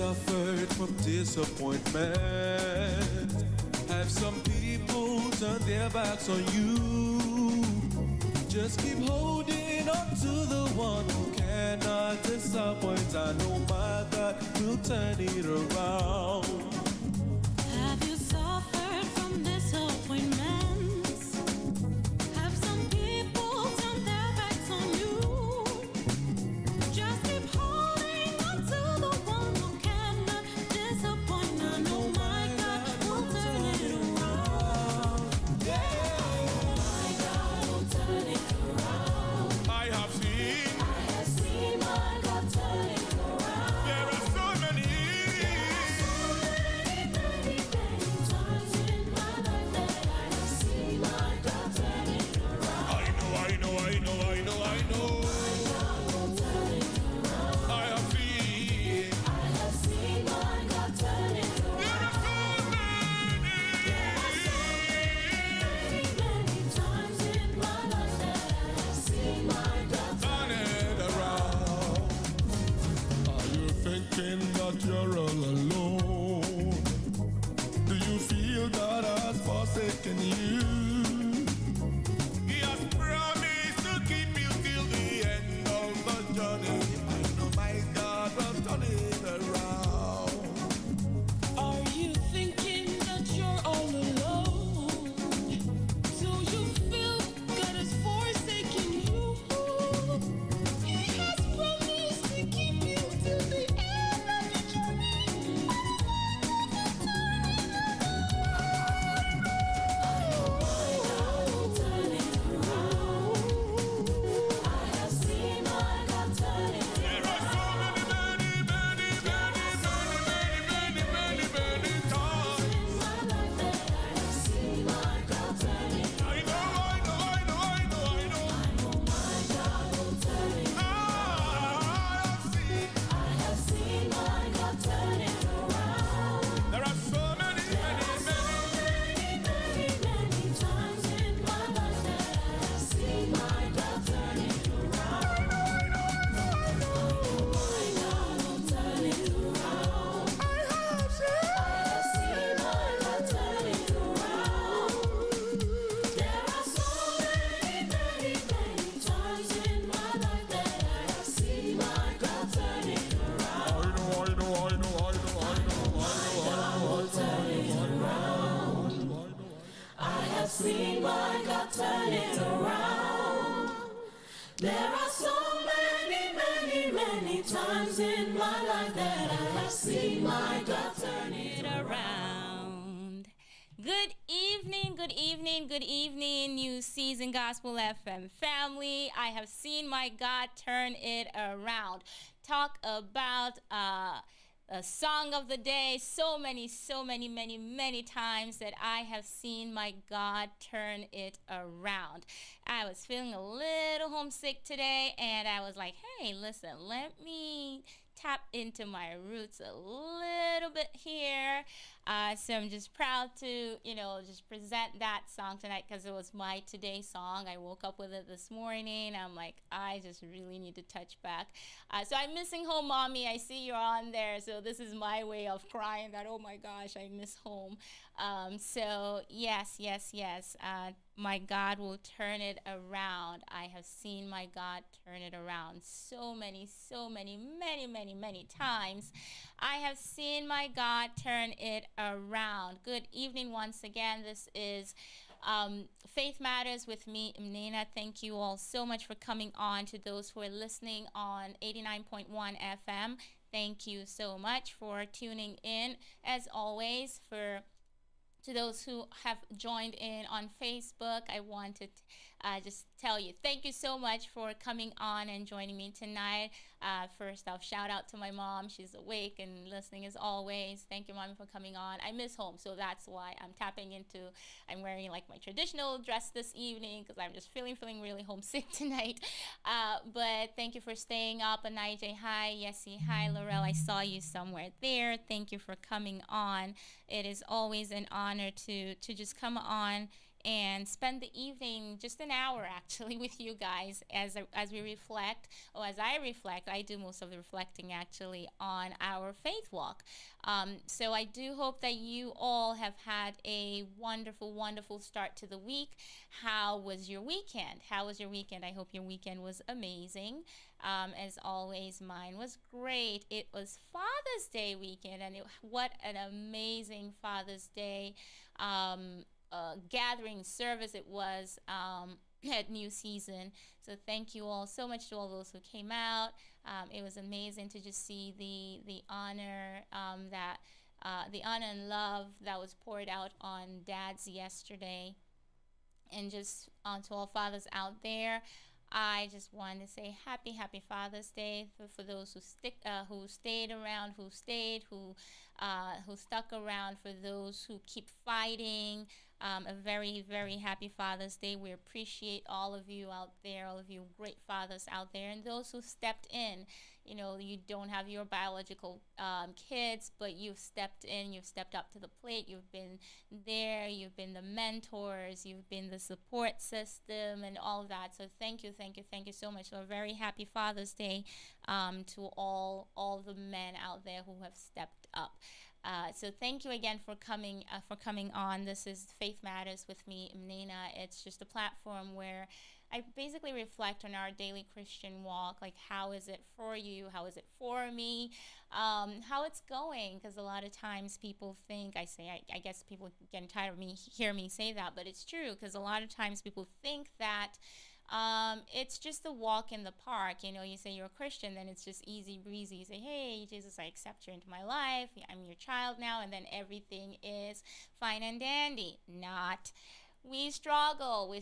suffered from disappointment? Have some people turned their backs on you? Just keep holding on to the one who cannot disappoint. I know my God will turn it around. Have you suffered from disappointments? Have some people turned their backs on you? Just keep holding on to the one who cannot disappoint. I know my God will turn it around. Yeah. My God will turn it around. I have seen My God turn it around. there are so many. Many times in my life that I have seen my God turn it around. I know. My God will turn it around. I have seen. I have seen my God turn it There around. are so many. Many times in my life that I have seen my God Turn it around. Are you thinking that you're all alone? Do you feel God has forsaken you? He has promised to keep you till the end of the journey. I know my God will turn it around. Are you thinking that you're all alone? Do you feel God has forsaken you? He has promised to keep you till the end of the journey. I know my God will turn it around. I have seen my God turn it There are so around. many times. In my life that I have seen my God turn it I know. I know my God will turn it I have seen. I have seen my God turn it around. There are so many Times in my life that I have seen my God turn it around. I know my God will turn it around. I have seen my God turn it around. There are so many times in my life that I have seen my God turn it around. I know. Will turn it around. I have seen my God turn it around. There are so many times in my life that I have seen my God turn it around. Good evening, New Season Gospel FM family. I have seen my God turn it around. Talk about a song of the day. So many times that I have seen my God turn it around. I was feeling a little homesick today, and I was like, hey, listen, let me tap into my roots a little bit here. So I'm just proud to, just present that song tonight because it was my today song. I woke up with it this morning. I'm like, I just really need to touch back. So I'm missing home, mommy. I see you're on there. So this is my way of crying that, oh my gosh, I miss home. So yes. My God will turn it around. I have seen my God turn it around so many times. I have seen my God turn it around. Good evening once again. This is Faith Matters with me, Mnena. Thank you all so much for coming on. To those who are listening on 89.1 FM, thank you so much for tuning in. As always, to those who have joined in on Facebook, I want to just tell you, thank you so much for coming on and joining me tonight. First off, shout out to my mom. She's awake and listening as always. Thank you, Mommy, for coming on. I miss home, so that's why I'm wearing like my traditional dress this evening because I'm just feeling really homesick tonight. But thank you for staying up. Anijay, hi. Yessie, hi. Laurel, I saw you somewhere there. Thank you for coming on. It is always an honor to just come on and spend the evening, just an hour actually, with you guys as we reflect, or as I reflect. I do most of the reflecting actually on our faith walk. So I do hope that you all have had a wonderful, wonderful start to the week. How was your weekend? How was your weekend? I hope your weekend was amazing. As always, mine was great. It was Father's Day weekend, and what an amazing Father's Day gathering service it was at New Season. So thank you all so much to all those who came out. It was amazing to just see the honor that the honor and love that was poured out on dads yesterday, and just to all fathers out there. I just wanted to say happy Father's Day for those who stayed around, who stuck around, for those who keep fighting. A very happy Father's Day. We appreciate all of you out there, all of you great fathers out there, and those who stepped in. You know, you don't have your biological kids, but you've stepped in, you've stepped up to the plate, you've been there, you've been the mentors, you've been the support system, and all of that. So thank you so much. So a very happy Father's Day to all the men out there who have stepped up. So thank you again for coming on. This is Faith Matters with me, Mnena. It's just a platform where I basically reflect on our daily Christian walk, like how is it for you, how is it for me, how it's going, because a lot of times people think, I guess people getting tired of me, hear me say that, but it's true, because a lot of times people think that it's just a walk in the park. You know, you say you're a Christian, then it's just easy breezy. You say, hey, Jesus, I accept you into my life. I'm your child now. And then everything is fine and dandy. Not. We struggle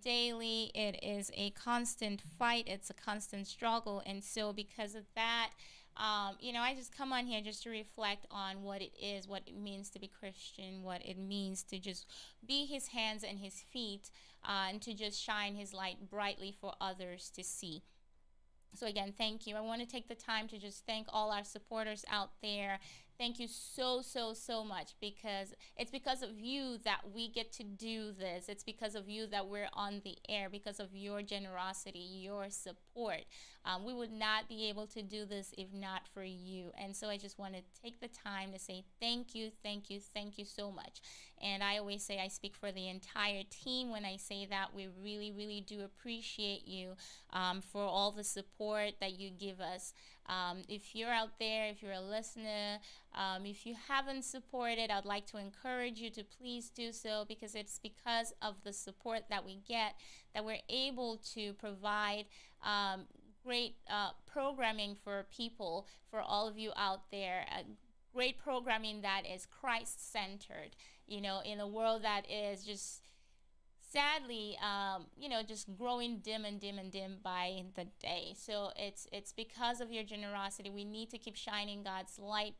daily. It is a constant fight. It's a constant struggle. And so because of that, I just come on here just to reflect on what it is, what it means to be Christian, what it means to just be his hands and his feet, and to just shine his light brightly for others to see. So again, thank you. I want to take the time to just thank all our supporters out there. Thank you so much, because it's because of you that we get to do this. It's because of you that we're on the air, because of your generosity, your support. We would not be able to do this if not for you. And so I just want to take the time to say thank you so much. And I always say I speak for the entire team when I say that. We really do appreciate you for all the support that you give us. If you're out there, if you're a listener, if you haven't supported, I'd like to encourage you to please do so, because it's because of the support that we get that we're able to provide great programming for people, for all of you out there. Great programming that is Christ-centered, in a world that is just sadly, just growing dim by the day. So it's because of your generosity. We need to keep shining God's light.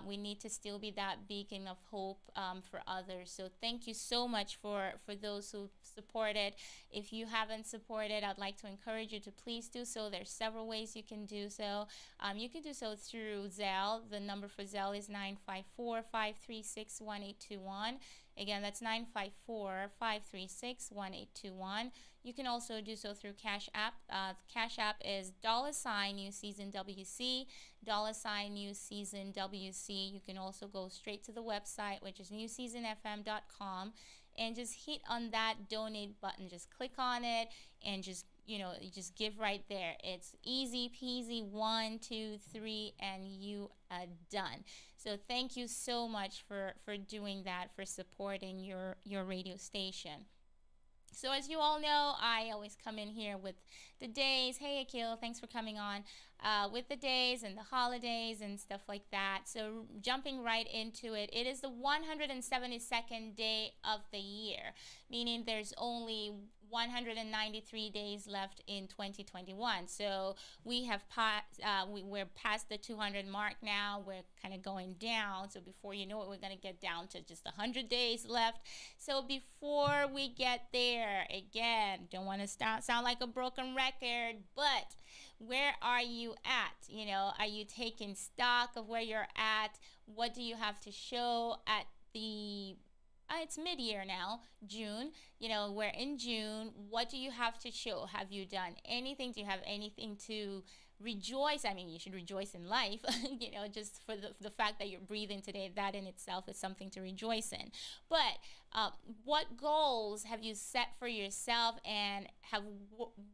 We need to still be that beacon of hope for others. So thank you so much for those who supported. If you haven't supported, I'd like to encourage you to please do so. There's several ways you can do so. You can do so through Zelle. The number for Zelle is 954-536-1821. Again, that's 954-536-1821. You can also do so through Cash App. Cash App is $New Season WC, New Season WC. You can also go straight to the website, which is newseasonfm.com, and just hit on that donate button. Just click on it and just just give right there. It's easy peasy, 1, 2, 3, and you are done. So thank you so much for doing that, for supporting your radio station. So as you all know, I always come in here with the days. Hey, Akil, thanks for coming on. With the days and the holidays and stuff like that. So jumping right into it, it is the 172nd day of the year, meaning there's only 193 days left in 2021. So we have we're past the 200 mark now. We're kind of going down. So before you know it, we're going to get down to just 100 days left. So before we get there, again, don't want to sound like a broken record, but where are you at? Are you taking stock of where you're at? What do you have to show at the it's mid-year now, June. You know, we're in June. What do you have to show? Have you done anything? Do you have anything to rejoice? I mean, you should rejoice in life. You know, just for the fact that you're breathing today, that in itself is something to rejoice in. But what goals have you set for yourself and have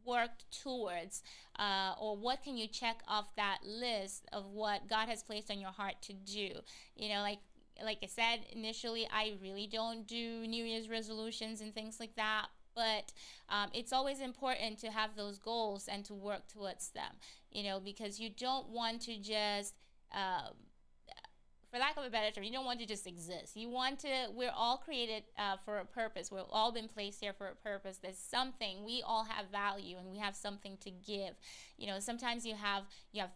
worked towards, or what can you check off that list of what God has placed on your heart to do? You know, like I said initially, I really don't do New Year's resolutions and things like that. But it's always important to have those goals and to work towards them, you know, because you don't want to just, for lack of a better term, you don't want to just exist. You want to, we're all created for a purpose. We've all been placed here for a purpose. There's something, we all have value and we have something to give. You know, sometimes you have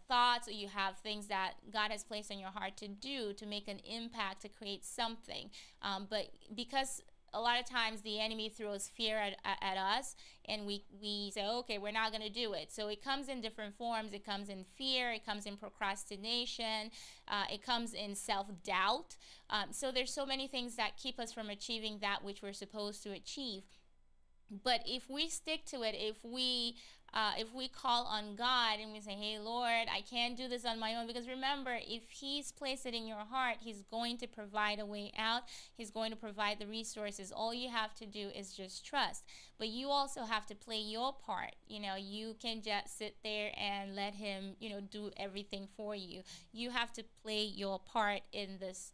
thoughts, or you have things that God has placed on your heart to do, to make an impact, to create something. But because a lot of times the enemy throws fear at us, and we say, okay, we're not going to do it. So it comes in different forms. It comes in fear. It comes in procrastination. It comes in self-doubt. So there's so many things that keep us from achieving that which we're supposed to achieve. But if we stick to it, if we call on God and we say, hey, Lord, I can't do this on my own, because remember, if He's placed it in your heart, He's going to provide a way out. He's going to provide the resources. All you have to do is just trust. But you also have to play your part. You know, you can just sit there and let Him, you know, do everything for you. You have to play your part in this.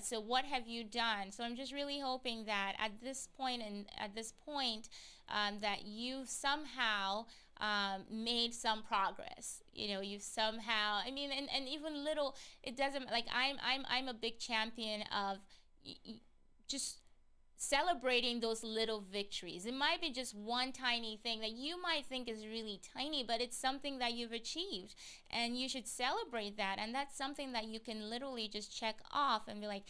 So what have you done? So I'm just really hoping that at this point, that you somehow made some progress. You know, you somehow, I mean, and even little, it doesn't, like, I'm a big champion of just celebrating those little victories. It might be just one tiny thing that you might think is really tiny, but it's something that you've achieved, and you should celebrate that. And that's something that you can literally just check off and be like,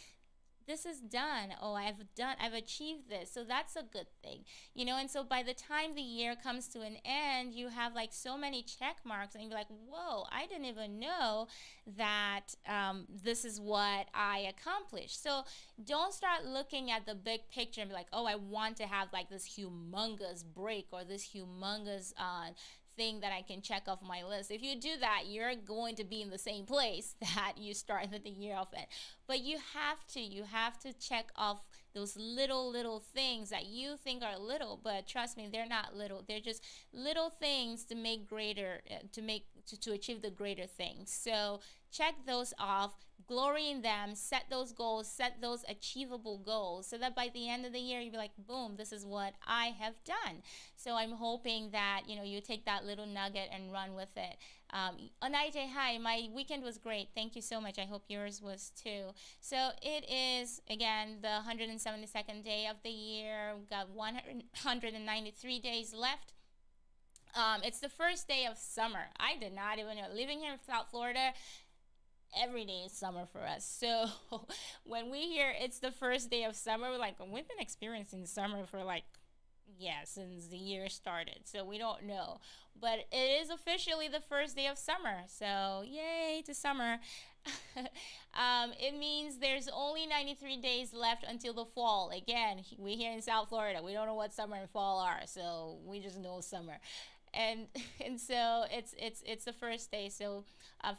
this is done. Oh, I've achieved this. So that's a good thing, you know. And so by the time the year comes to an end, you have like so many check marks, and you're like, whoa, I didn't even know that this is what I accomplished. So don't start looking at the big picture and be like, oh, I want to have like this humongous break or this humongous thing that I can check off my list. If you do that, you're going to be in the same place that you started the year off at. But you have to check off those little things that you think are little, but trust me, they're not little. They're just little things to make greater, to achieve the greater things. So check those off, glory in them, set those goals, set those achievable goals, so that by the end of the year you'll be like, boom, this is what I have done. So I'm hoping that, you know, you take that little nugget and run with it. Onaije, hi, my weekend was great. Thank you so much. I hope yours was too. So it is, again, the 172nd day of the year. We've got 193 days left. It's the first day of summer. I did not even know. Living here in South Florida, every day is summer for us. So when we hear it's the first day of summer, we're like, we've been experiencing summer for like, yeah, since the year started. So we don't know. But it is officially the first day of summer. So yay to summer. It means there's only 93 days left until the fall. Again, we here in South Florida, we don't know what summer and fall are. So we just know summer. And so it's the first day. So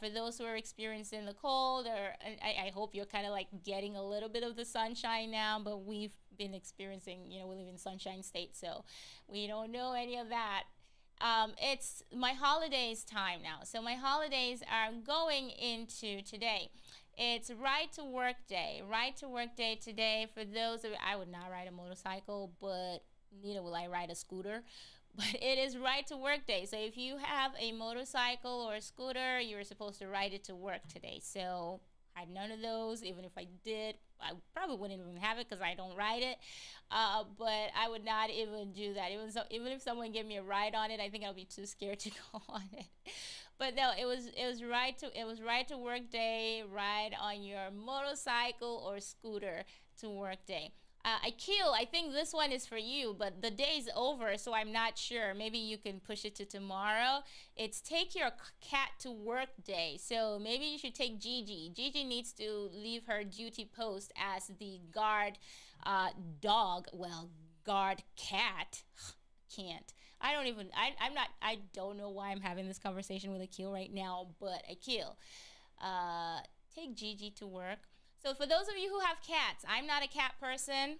for those who are experiencing the cold, or I hope you're kind of like getting a little bit of the sunshine now, but we've been experiencing, you know, we live in Sunshine State, so we don't know any of that. It's my holidays time now. So my holidays are going into today. It's Ride to Work Day. Ride to Work Day today. For those of, I would not ride a motorcycle, but neither will I ride a scooter. But it is Ride to Work Day. So if you have a motorcycle or a scooter, you're supposed to ride it to work today. So I had none of those. Even if I did, I probably wouldn't even have it because I don't ride it. But I would not even do that. Even if someone gave me a ride on it, I think I'll be too scared to go on it. But no, it was Ride to Work Day. Ride on your motorcycle or scooter to work day. I think this one is for you, but the day's over, so I'm not sure. Maybe you can push it to tomorrow. It's Take Your Cat to Work Day. So maybe you should take Gigi. Gigi needs to leave her duty post as the guard uh, dog, well, guard cat. Can't. I don't even. I'm not. I don't know why I'm having this conversation with Akil right now, but Akil, uh, take Gigi to work. So for those of you who have cats, I'm not a cat person.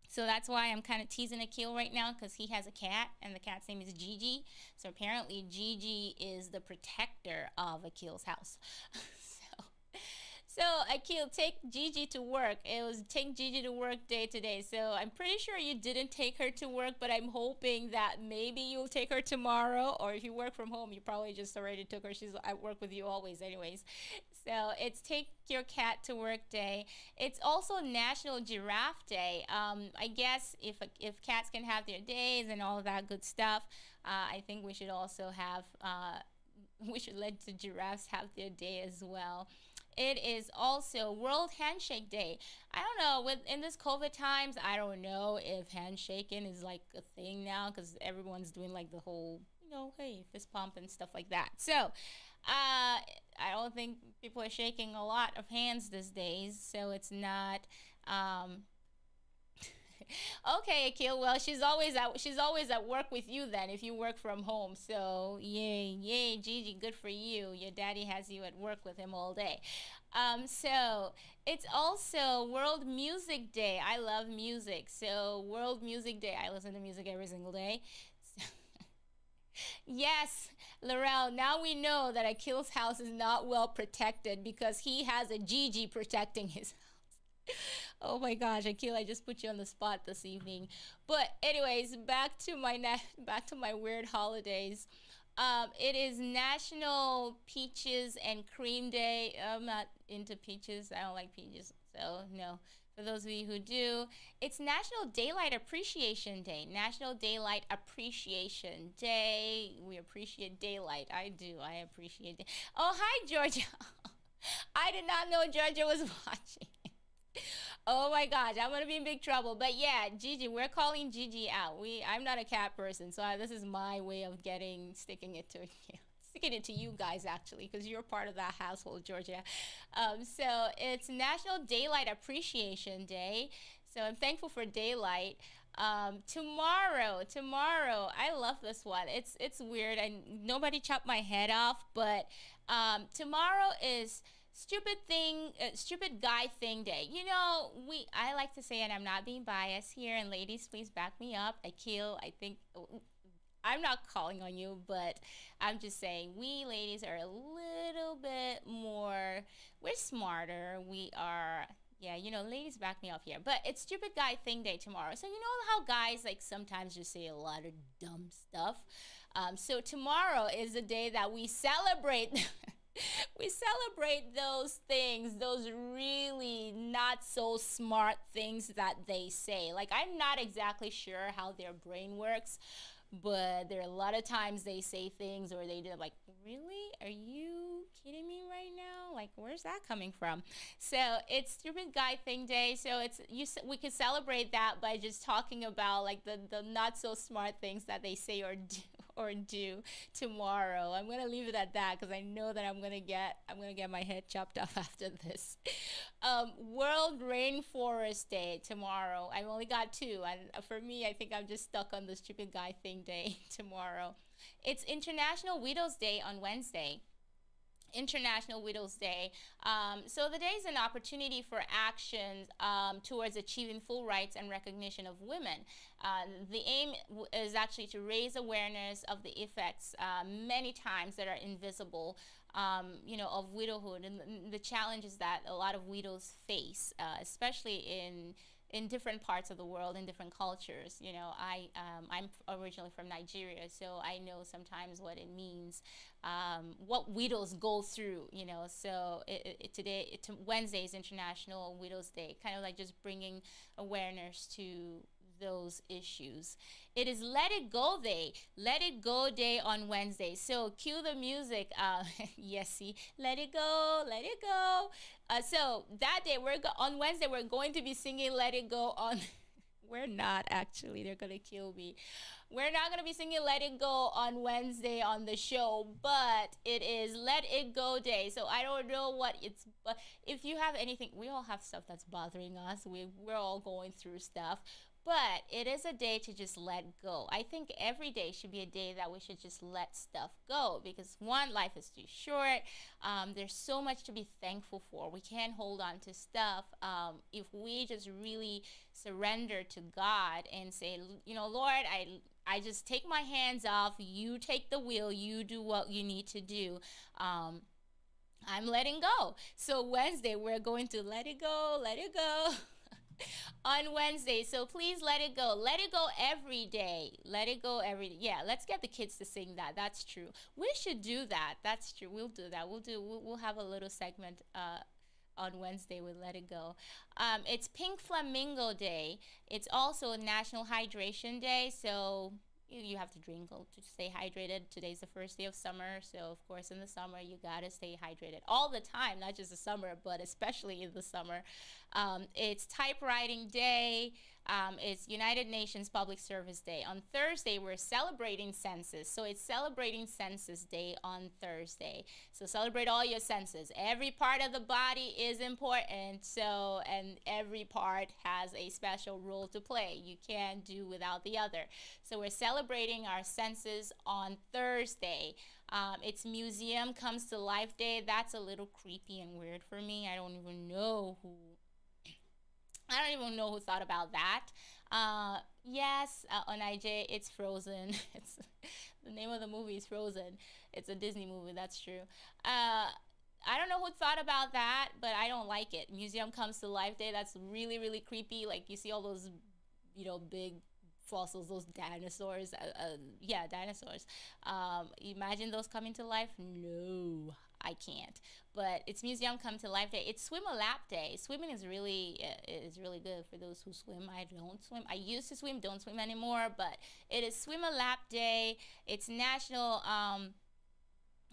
So that's why I'm kind of teasing Akil right now because he has a cat and the cat's name is Gigi. So apparently Gigi is the protector of Akil's house. so so Akil, take Gigi to work. It was take Gigi to work day today. So I'm pretty sure you didn't take her to work, but I'm hoping that maybe you'll take her tomorrow. Or if you work from home, you probably just already took her. She's at work with you always, anyways. So it's take your cat to work day. It's also National Giraffe Day. I guess if cats can have their days and all of that good stuff, I think we should also have we should let the giraffes have their day as well. It is also World Handshake Day. I don't know, with in this COVID times, I don't know if handshaking is like a thing now because everyone's doing like the whole, hey, fist pump and stuff like that. So, I don't think people are shaking a lot of hands these days, so it's not um okay, Akil. Well, she's always at work with you then if you work from home. So yay, Gigi, good for you. Your daddy has you at work with him all day. So it's also World Music Day. I love music. So World Music Day. I listen to music every single day. Yes, Laurel, now we know that Akil's house is not well protected because he has a Gigi protecting his. Oh my gosh, Akil, I just put you on the spot this evening. But anyways, back to my weird holidays. It is National Peaches and Cream Day. I'm not into peaches. I don't like peaches. So no. For those of you who do, it's National Daylight Appreciation Day. National Daylight Appreciation Day. We appreciate daylight. I do. I appreciate it. Oh, hi, Georgia. I did not know Georgia was watching. Oh my gosh, I'm gonna be in big trouble. But yeah, Gigi, we're calling Gigi out. I'm not a cat person, so this is my way of sticking it to you. Sticking it to you guys actually, because you're part of that household, Georgia. So it's National Daylight Appreciation Day. So I'm thankful for daylight. Tomorrow, I love this one. It's weird, and nobody chopped my head off, but tomorrow is stupid guy thing day. I like to say, and I'm not being biased here, and ladies, please back me up. I think I'm not calling on you, but I'm just saying we ladies are a little bit more, we're smarter. We are, yeah, ladies back me up here. But it's stupid guy thing day tomorrow. So you know how guys like sometimes just say a lot of dumb stuff. So tomorrow is the day that we celebrate. We celebrate those things, those really not so smart things that they say. Like, I'm not exactly sure how their brain works, but there are a lot of times they say things or they do like, really? Are you kidding me right now? Like, where's that coming from? So it's Stupid Guy Thing Day. So we could celebrate that by just talking about like the not so smart things that they say or do tomorrow. I'm gonna leave it at that because I know that I'm gonna get my head chopped off after this. World Rainforest Day tomorrow. I've only got two, and for me, I think I'm just stuck on the Stupid Guy Thing Day tomorrow. It's International Widows Day on Wednesday. International Widows Day. So the day is an opportunity for actions towards achieving full rights and recognition of women. The aim is actually to raise awareness of the effects many times that are invisible, of widowhood and the challenges that a lot of widows face, especially in different parts of the world, in different cultures. I'm originally from Nigeria, so I know sometimes what it means, what widows go through. So Wednesday is International Widows Day, kind of like just bringing awareness to those issues. It is Let It Go Day. Let It Go Day on Wednesday. So cue the music. Yes, see, let it go, let it go. So that day, on Wednesday, we're going to be singing Let It Go on We're not actually. They're gonna kill me. We're not gonna be singing "Let It Go" on Wednesday on the show, but it is "Let It Go" day. So I don't know what it's. But if you have anything, we all have stuff that's bothering us. We're all going through stuff. But it is a day to just let go. I think every day should be a day that we should just let stuff go because one, life is too short. There's so much to be thankful for. We can't hold on to stuff. If we just really surrender to God and say, Lord, I just take my hands off. You take the wheel. You do what you need to do. I'm letting go. So Wednesday, we're going to let it go, let it go. On Wednesday. So please let it go. Let it go every day. Let it go every day. Yeah, let's get the kids to sing that. That's true. We should do that. That's true. We'll do that. We'll have a little segment on Wednesday with Let It Go. It's Pink Flamingo Day. It's also National Hydration Day. So you have to drink to stay hydrated. Today's the first day of summer, so of course in the summer you gotta stay hydrated all the time, not just the summer, but especially in the summer. It's Typewriting Day. It's United Nations Public Service Day. On Thursday, we're celebrating census. So it's Celebrating Census Day on Thursday. So celebrate all your senses. Every part of the body is important. And every part has a special role to play. You can't do without the other. So we're celebrating our senses on Thursday. It's Museum Comes to Life Day. That's a little creepy and weird for me. I don't even know who thought about that. Yes, on IJ, it's Frozen. It's the name of the movie is Frozen. It's a Disney movie. That's true. I don't know who thought about that, but I don't like it. Museum Comes to Life Day. That's really, really creepy. Like you see all those, big fossils, those dinosaurs. Yeah, dinosaurs. Imagine those coming to life. No, I can't. But it's Museum Come to Life Day. It's Swim a Lap Day. Swimming is really good for those who swim. I don't swim. I used to swim, don't swim anymore. But it is Swim a Lap Day. It's National.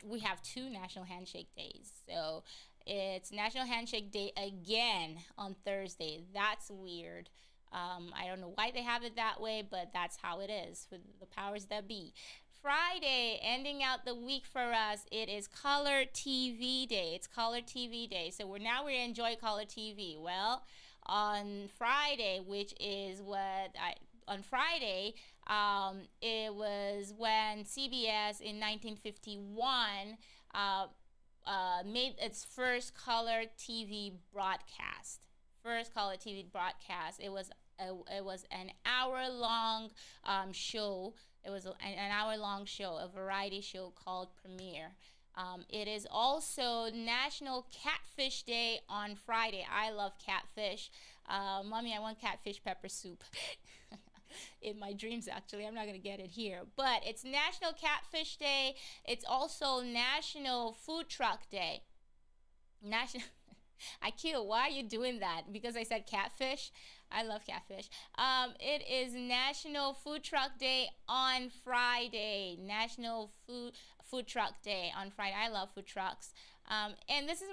We have two National Handshake Days. So it's National Handshake Day again on Thursday. That's weird. I don't know why they have it that way, but that's how it is for the powers that be. Friday, ending out the week for us, it is Color TV Day. It's Color TV Day. So we enjoy Color TV. Well, on Friday, it was when CBS in 1951 made its first color TV broadcast. It was an hour-long show. It was an hour-long show, a variety show called Premiere. It is also National Catfish Day on Friday. I love catfish. Mommy, I want catfish pepper soup. In my dreams, actually. I'm not going to get it here. But it's National Catfish Day. It's also National Food Truck Day. Akil, why are you doing that? Because I said catfish? I love catfish. It is National Food Truck Day on Friday. National Food Truck Day on Friday. I love food trucks. And this is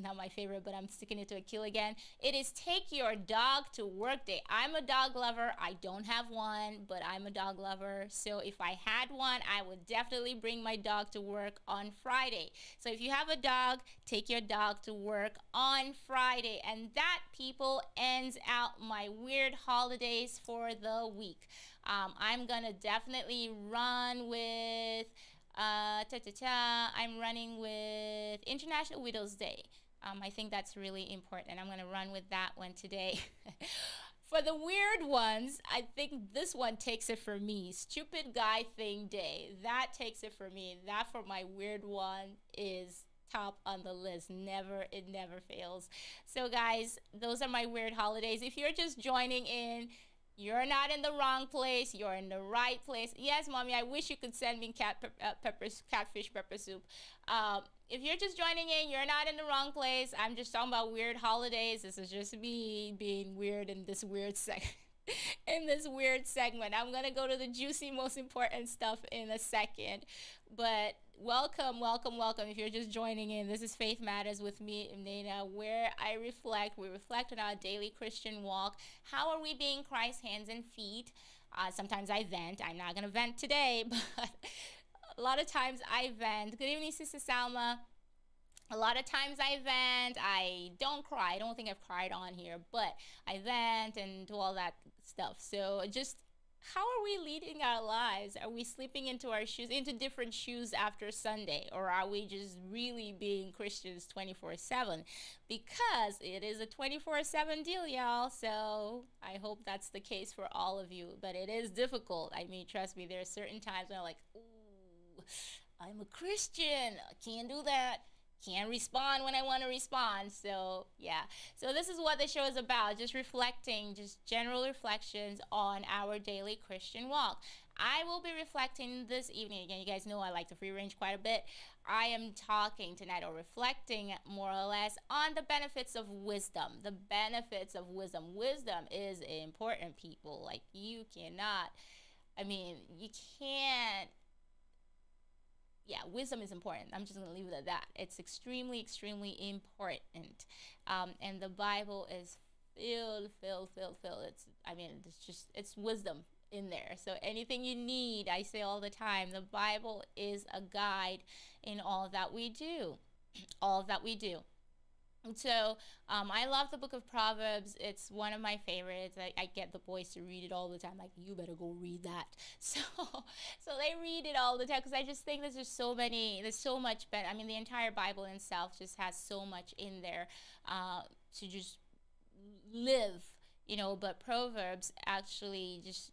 not my favorite, but I'm sticking it to Akil again. It is Take Your Dog to Work Day. I'm a dog lover. I don't have one, but I'm a dog lover. So if I had one, I would definitely bring my dog to work on Friday. So if you have a dog, take your dog to work on Friday. And that, people, ends out my weird holidays for the week. I'm going to definitely run with... I'm running with International Widows Day. I think that's really important. I'm going to run with that one today. For the weird ones, I think this one takes it for me. Stupid Guy Thing Day. That takes it for me. That for my weird one is top on the list. It never fails. So guys, those are my weird holidays. If you're just joining in, you're not in the wrong place. You're in the right place. Yes, Mommy, I wish you could send me catfish pepper soup. If you're just joining in, you're not in the wrong place. I'm just talking about weird holidays. This is just me being weird in this weird in this weird segment. I'm going to go to the juicy, most important stuff in a second. But welcome, welcome, welcome. If you're just joining in, this is Faith Matters with me, Mnena, where we reflect on our daily Christian walk. How are we being Christ's hands and feet? Sometimes I vent. I'm not going to vent today, but a lot of times I vent. Good evening, Sister Salma. A lot of times I vent. I don't cry. I don't think I've cried on here, but I vent and do all that stuff. So just how are we leading our lives? Are we slipping into our shoes, into different shoes after Sunday? Or are we just really being Christians 24/7? Because it is a 24/7 deal, y'all. So I hope that's the case for all of you. But it is difficult. I mean, trust me, there are certain times when I'm like, ooh, I'm a Christian. I can't do that. Can't respond when I want to respond. So, yeah. So, this is what the show is about, just reflecting, just general reflections on our daily Christian walk. I will be reflecting this evening. Again, you guys know I like to free range quite a bit. I am talking tonight, or reflecting more or less, on the benefits of wisdom. The benefits of wisdom. Wisdom is important, people. Like, you cannot, you can't, yeah, wisdom is important. I'm just going to leave it at that. It's extremely, extremely important. And the Bible is filled. It's wisdom in there. So anything you need, I say all the time, the Bible is a guide in all that we do. All that we do. So I love the book of Proverbs. It's one of my favorites. I get the boys to read it all the time. Like, you better go read that. So they read it all the time, because I just think there's so much better. The entire Bible in itself just has so much in there to just live, But Proverbs actually just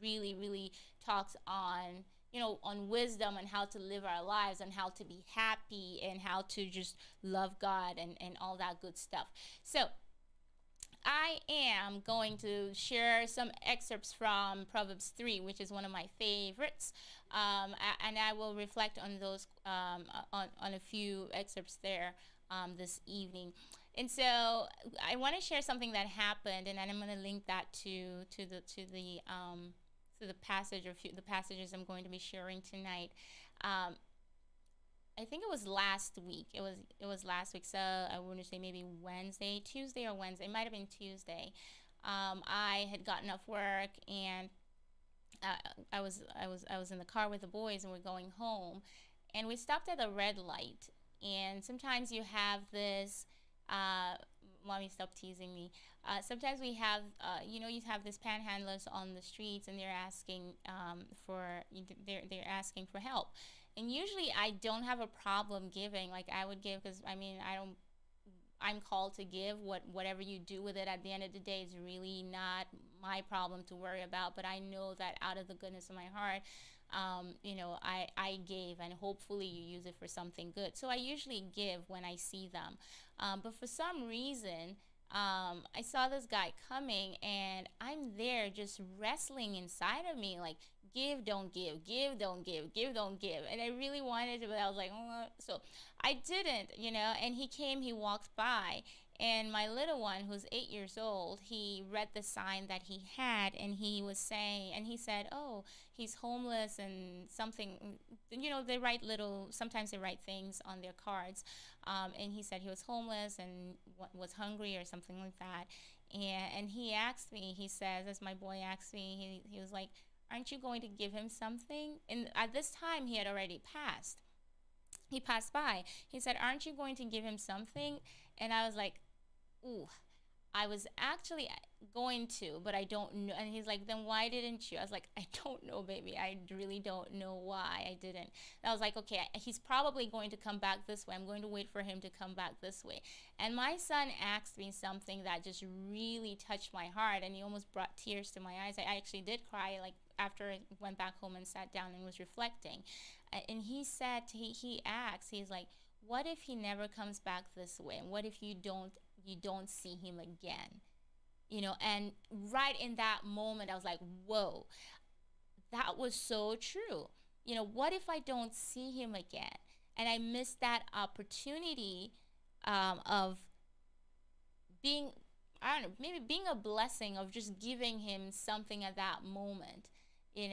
really, really talks on wisdom, and how to live our lives, and how to be happy, and how to just love God, and all that good stuff. So I am going to share some excerpts from Proverbs 3, which is one of my favorites, and I will reflect on those, on a few excerpts there this evening. And so I want to share something that happened, and then I'm going to link that to the passage, or the passages I'm going to be sharing tonight. I think it was last week. It was last week. So I want to say maybe Tuesday or Wednesday. It might have been Tuesday. I had gotten off work, and I was in the car with the boys, and we're going home, and we stopped at a red light. And sometimes you have this. Mommy, stop teasing me. Sometimes we have, you have these panhandlers on the streets, and they're asking they're asking for help. And usually I don't have a problem giving. Like, I would give, because I'm called to give. Whatever you do with it at the end of the day is really not my problem to worry about. But I know that out of the goodness of my heart, I gave, and hopefully you use it for something good. So I usually give when I see them. But for some reason, I saw this guy coming, and I'm there just wrestling inside of me, like, give, don't give, give, don't give, don't give. And I really wanted to, but I was like, oh. So I didn't, and he walked by. And my little one, who's 8 years old, he read the sign that he had, and he said, oh, he's homeless, and something, sometimes they write things on their cards. And he said he was homeless and was hungry or something like that. And he asked me, he says, as my boy asked me, he was like, aren't you going to give him something? And at this time, he had already passed. He passed by. He said, aren't you going to give him something? And I was like, ooh, I was actually going to, but I don't know. And he's like, then why didn't you? I was like, I don't know, baby. I really don't know why I didn't. And I was like, okay, he's probably going to come back this way. I'm going to wait for him to come back this way. And my son asked me something that just really touched my heart, and he almost brought tears to my eyes. I actually did cry, like, after I went back home and sat down and was reflecting. And he said, he asked, he's like, what if he never comes back this way? And what if you don't see him again? And right in that moment, I was like, whoa, that was so true. What if I don't see him again? And I missed that opportunity of being, I don't know, maybe being a blessing of just giving him something at that moment, and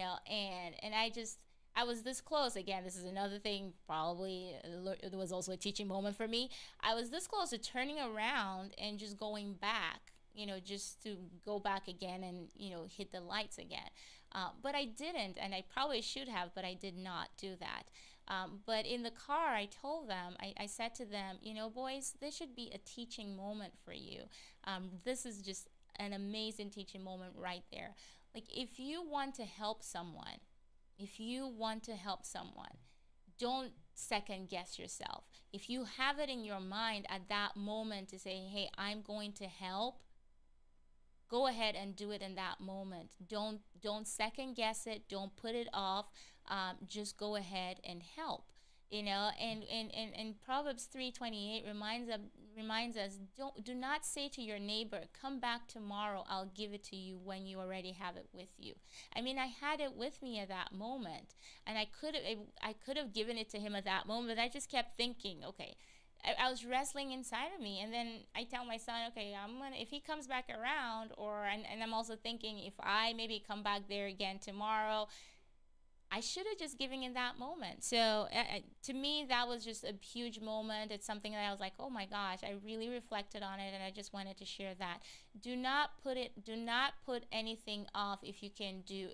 I was this close. Again, this is another thing, probably it was also a teaching moment for me. I was this close to turning around and just going back, just to go back again and, hit the lights again. But I didn't, and I probably should have, but I did not do that. But in the car, I told them, I said to them, boys, this should be a teaching moment for you. This is just an amazing teaching moment right there. Like, if you want to help someone, don't second guess yourself. If you have it in your mind at that moment to say, hey, I'm going to help, go ahead and do it in that moment. Don't second guess it. Don't put it off. Just go ahead and help. And Proverbs 3:28 reminds us, do not say to your neighbor, come back tomorrow, I'll give it to you, when you already have it with you. I mean, I had it with me at that moment, and I could have given it to him at that moment, but I just kept thinking, okay, I was wrestling inside of me, and then I tell my son, okay, if he comes back around, and I'm also thinking, if I maybe come back there again tomorrow, I should have just given in that moment. So to me, that was just a huge moment. It's something that I was like, oh my gosh, I really reflected on it, and I just wanted to share that. Do not put anything off if you can do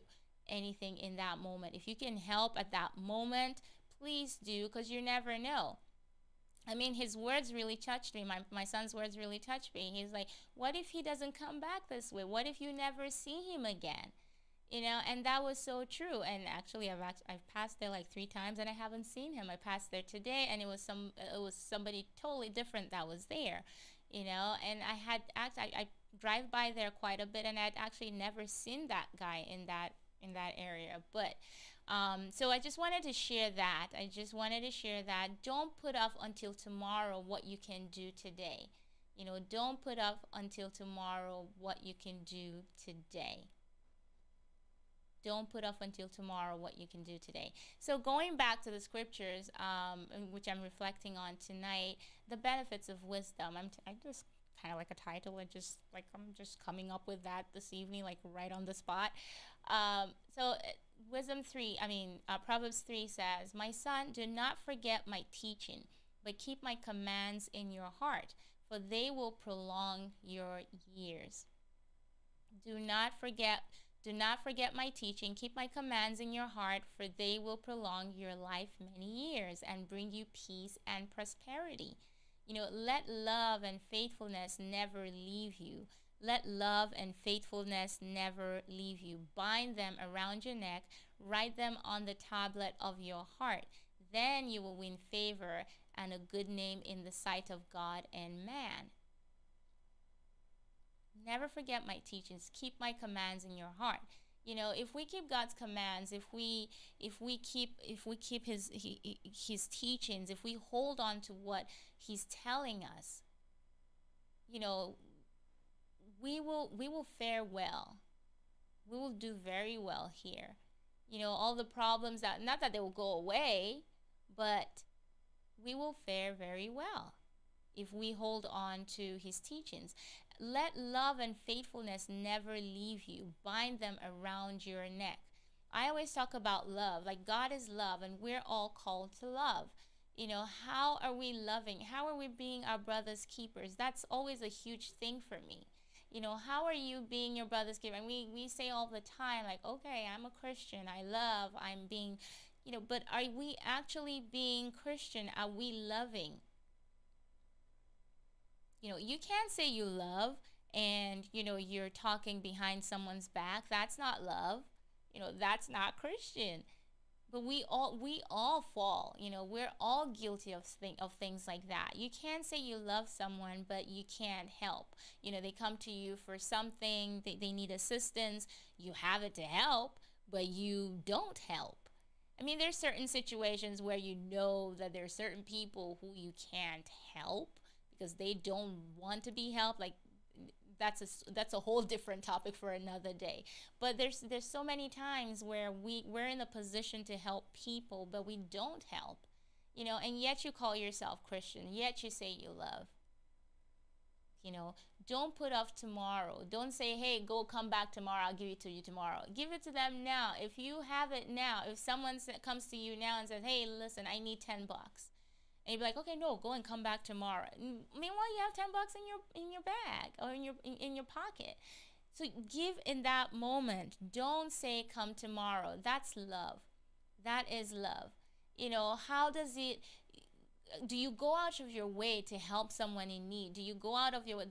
anything in that moment. If you can help at that moment, please do, because you never know. I mean, his words really touched me. My son's words really touched me. He's like, what if he doesn't come back this way? What if you never see him again? And that was so true. And actually, I've passed there like 3 times, and I haven't seen him. I passed there today, and it was somebody totally different that was there, And I drive by there quite a bit, and I'd actually never seen that guy in that area. But so I just wanted to share that. Don't put off until tomorrow what you can do today. Don't put off until tomorrow what you can do today. Don't put off until tomorrow what you can do today. So going back to the scriptures, which I'm reflecting on tonight, the benefits of wisdom. I just kind of like a title, and I'm just coming up with that this evening, like right on the spot. Proverbs 3 says, my son, do not forget my teaching, but keep my commands in your heart, for they will prolong your years. Do not forget my teaching. Keep my commands in your heart, for they will prolong your life many years and bring you peace and prosperity. Let love and faithfulness never leave you. Let love and faithfulness never leave you. Bind them around your neck. Write them on the tablet of your heart. Then you will win favor and a good name in the sight of God and man. Never forget my teachings. Keep my commands in your heart. If we keep God's commands, if we keep his teachings, if we hold on to what he's telling us, we will fare well. We will do very well here. All the problems, that not that they will go away, but we will fare very well if we hold on to his teachings. Let love and faithfulness never leave you. Bind them around your neck. I always talk about love. Like, God is love, and we're all called to love. How are we loving? How are we being our brother's keepers? That's always a huge thing for me. How are you being your brother's keeper? And we say all the time, like, okay, I'm a Christian. I love. I'm being, but are we actually being Christian? Are we loving? You can't say you love and, you're talking behind someone's back. That's not love. That's not Christian. But we all fall. We're all guilty of things like that. You can't say you love someone, but you can't help. They come to you for something. They need assistance. You have it to help, but you don't help. I mean, there's certain situations where that there are certain people who you can't help because they don't want to be helped. Like, that's a whole different topic for another day. But there's so many times where we're in a position to help people, but we don't help. And yet you call yourself Christian, yet you say you love. You know, don't put off tomorrow. Don't say, hey, go come back tomorrow. I'll give it to you tomorrow. Give it to them now. If you have it now, if someone comes to you now and says, hey, listen, I need $10. And you'd be like, okay, no, go and come back tomorrow. Meanwhile, you have $10 in your bag or in your pocket. So give in that moment. Don't say come tomorrow. That's love. That is love. You know, how does it, do you go out of your way to help someone in need? Do you go out of your way?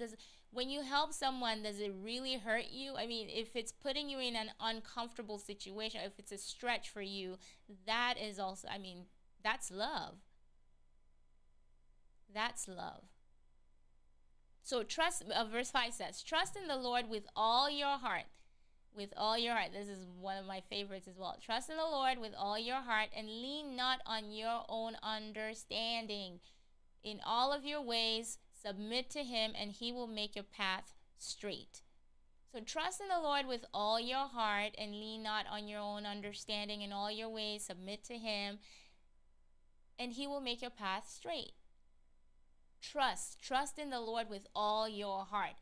When you help someone, does it really hurt you? I mean, if it's putting you in an uncomfortable situation, if it's a stretch for you, that is also, I mean, that's love. That's love. So trust, verse 5 says, trust in the Lord with all your heart. With all your heart. This is one of my favorites as well. Trust in the Lord with all your heart and lean not on your own understanding. In all of your ways, submit to him and he will make your path straight. So trust in the Lord with all your heart and lean not on your own understanding. In all your ways, submit to him and he will make your path straight. Trust in the Lord with all your heart.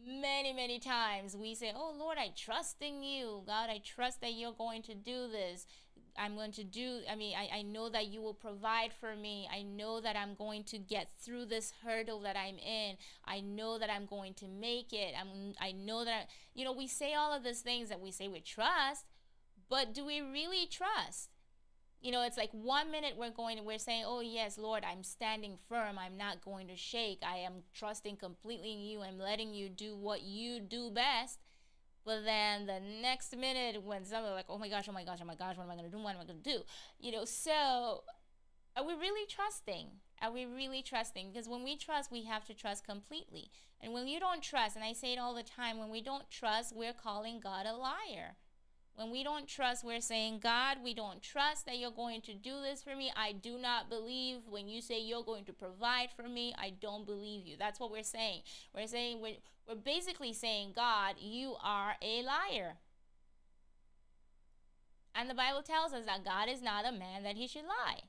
Many times we say, oh Lord, I trust in you. God, I trust that you're going to do this. I know that you will provide for me. I know that I'm going to get through this hurdle that I'm in. I know that I'm going to make it. I know that, we say all of these things that we say we trust, but do we really trust? It's like 1 minute we're saying, oh yes, Lord, I'm standing firm. I'm not going to shake. I am trusting completely in you. I'm letting you do what you do best. But then the next minute when someone's like, oh my gosh, what am I going to do? What am I going to do? So are we really trusting? Are we really trusting? Because when we trust, we have to trust completely. And when you don't trust, and I say it all the time, when we don't trust, we're calling God a liar. When we don't trust, we're saying, God, we don't trust that you're going to do this for me. I do not believe when you say you're going to provide for me. I don't believe you. That's what we're saying. We're basically saying, God, you are a liar. And the Bible tells us that God is not a man that he should lie.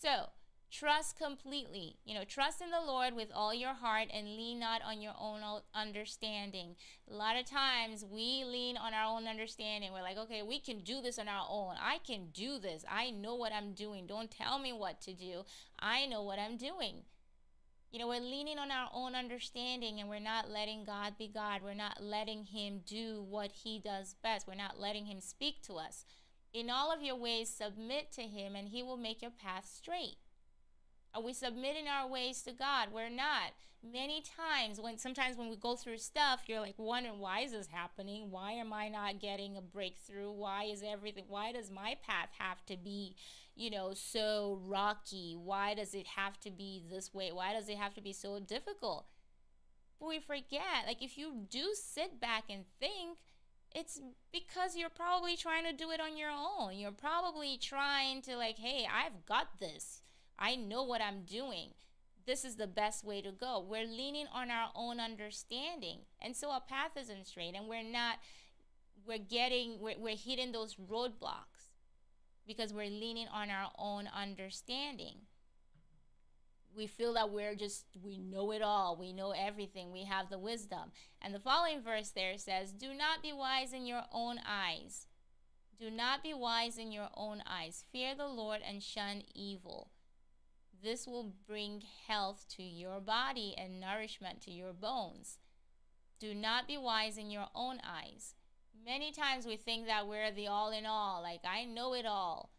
So, trust completely. Trust in the Lord with all your heart and lean not on your own understanding. A lot of times we lean on our own understanding. We're like, okay, we can do this on our own. I can do this. I know what I'm doing. Don't tell me what to do. I know what I'm doing. We're leaning on our own understanding and we're not letting God be God. We're not letting him do what he does best. We're not letting him speak to us. In all of your ways, submit to him and he will make your path straight. Are we submitting our ways to God? We're not. Many times, sometimes when we go through stuff, you're like wondering, why is this happening? Why am I not getting a breakthrough? Why does my path have to be, so rocky? Why does it have to be this way? Why does it have to be so difficult? But we forget, if you do sit back and think, it's because you're probably trying to do it on your own. You're probably trying to hey, I've got this. I know what I'm doing. This is the best way to go. We're leaning on our own understanding. And so our path isn't straight and we're hitting those roadblocks because we're leaning on our own understanding. We feel that we know it all. We know everything. We have the wisdom. And the following verse there says, do not be wise in your own eyes. Do not be wise in your own eyes. Fear the Lord and shun evil. This will bring health to your body and nourishment to your bones. Do not be wise in your own eyes. Many times we think that we're the all in all, I know it all.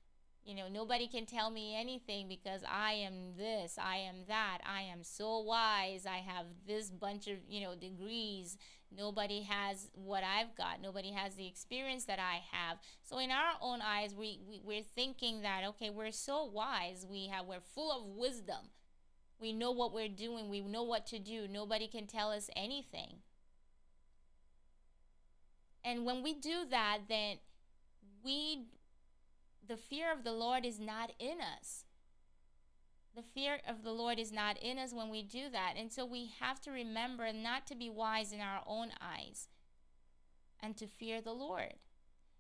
Nobody can tell me anything because I am this, I am that, I am so wise, I have this bunch of, degrees. Nobody has what I've got. Nobody has the experience that I have. So in our own eyes, we're thinking that, okay, we're so wise. We're full of wisdom. We know what we're doing. We know what to do. Nobody can tell us anything. And when we do that, then the fear of the Lord is not in us. The fear of the Lord is not in us when we do that. And so we have to remember not to be wise in our own eyes and to fear the Lord.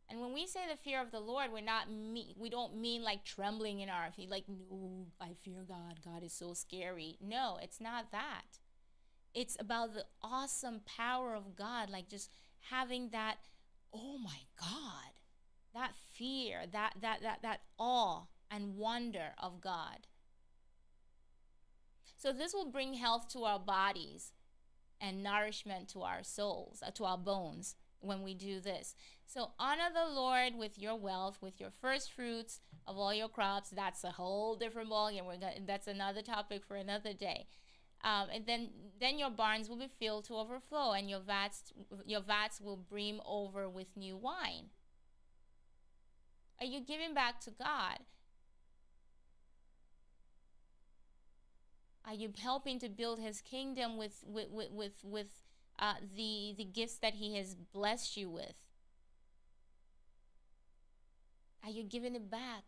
And when we say the fear of the Lord, we don't mean like trembling in our feet, like, no, I fear God. God is so scary. No, it's not that. It's about the awesome power of God, like just having that, oh my God, that fear, that awe and wonder of God. So this will bring health to our bodies and nourishment to our souls, to our bones when we do this. So honor the Lord with your wealth, with your first fruits of all your crops. That's a whole different ballgame. That's another topic for another day. And then your barns will be filled to overflow, and your vats will brim over with new wine. Are you giving back to God? Are you helping to build His kingdom with the gifts that He has blessed you with? Are you giving it back